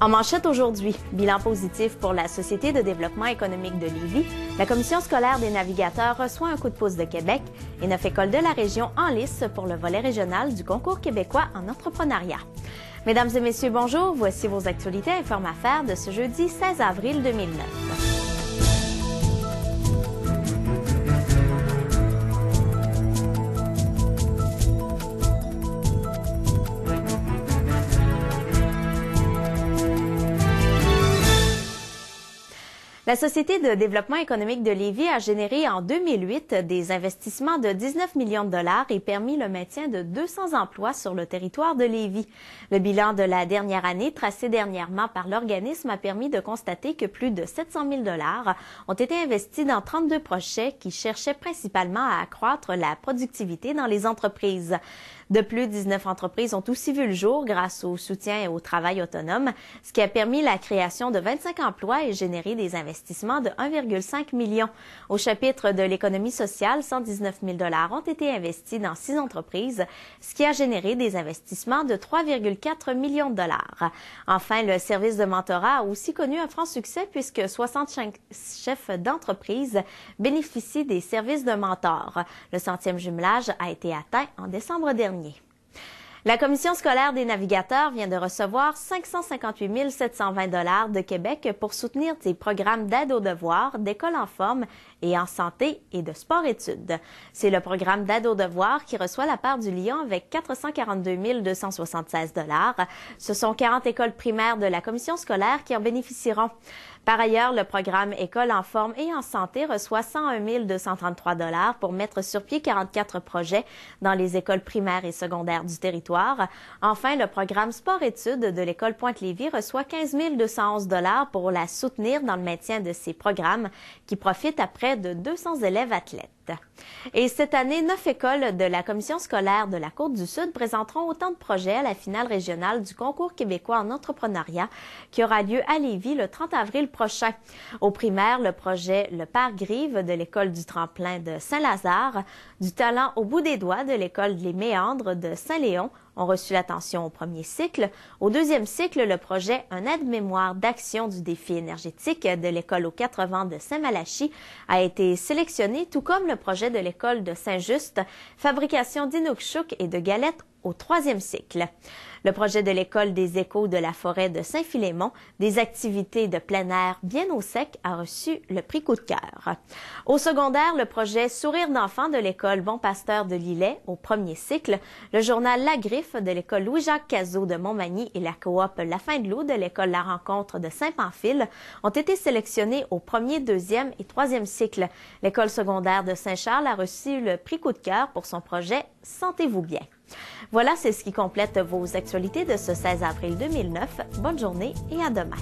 En manchette aujourd'hui, bilan positif pour la Société de développement économique de Lévis, la Commission scolaire des navigateurs reçoit un coup de pouce de Québec et 9 écoles de la région en lice pour le volet régional du concours québécois en entrepreneuriat. Mesdames et messieurs, bonjour, voici vos actualités Informe Affaires de ce jeudi 16 avril 2009. La Société de développement économique de Lévis a généré en 2008 des investissements de 19 millions de dollars et permis le maintien de 200 emplois sur le territoire de Lévis. Le bilan de la dernière année, tracé dernièrement par l'organisme, a permis de constater que plus de 700 000 dollars ont été investis dans 32 projets qui cherchaient principalement à accroître la productivité dans les entreprises. De plus, 19 entreprises ont aussi vu le jour grâce au soutien et au travail autonome, ce qui a permis la création de 25 emplois et généré des investissements de 1,5 million. Au chapitre de l'économie sociale, 119 000 dollars ont été investis dans 6 entreprises, ce qui a généré des investissements de 3,4 millions de dollars. Enfin, le service de mentorat a aussi connu un franc succès puisque 65 chefs d'entreprise bénéficient des services de mentor. Le 100e jumelage a été atteint en décembre dernier. La Commission scolaire des navigateurs vient de recevoir 558 720 dollars de Québec pour soutenir des programmes d'aide aux devoirs, d'école en forme et en santé et de sport-études. C'est le programme d'aide aux devoirs qui reçoit la part du lion avec 442 276 dollars. Ce sont 40 écoles primaires de la Commission scolaire qui en bénéficieront. Par ailleurs, le programme École en forme et en santé reçoit 101 233 dollars pour mettre sur pied 44 projets dans les écoles primaires et secondaires du territoire. Enfin, le programme Sport-études de l'École Pointe-Lévis reçoit 15 211 dollars pour la soutenir dans le maintien de ces programmes qui profitent à près de 200 élèves athlètes. Et cette année, 9 écoles de la Commission scolaire de la Côte-du-Sud présenteront autant de projets à la finale régionale du concours québécois en entrepreneuriat qui aura lieu à Lévis le 30 avril prochain. Au primaire, le projet Le Père Grive de l'École du Tremplin de Saint-Lazare, du Talent au bout des doigts de l'École Les Méandres de Saint-Léon ont reçu l'attention au premier cycle. Au deuxième cycle, le projet Un aide-mémoire d'action du défi énergétique de l'École aux 4 vents de Saint-Malachie a été sélectionné, tout comme le projet de l'École de Saint-Just, fabrication d'Inukshuk et de galettes au troisième cycle. Le projet de l'École des échos de la forêt de Saint-Philémon, des activités de plein air bien au sec, a reçu le prix coup de cœur. Au secondaire, le projet Sourire d'enfant de l'École Bon Pasteur de Lillet au premier cycle, le journal La Griffe de l'École Louis-Jacques Cazot de Montmagny et la coop La Fin de l'eau de l'École La Rencontre de Saint-Pamphile ont été sélectionnés au premier, deuxième et troisième cycle. L'École secondaire de Saint-Charles a reçu le prix coup de cœur pour son projet Sentez-vous bien. Voilà, c'est ce qui complète vos actualités de ce 16 avril 2009. Bonne journée et à demain.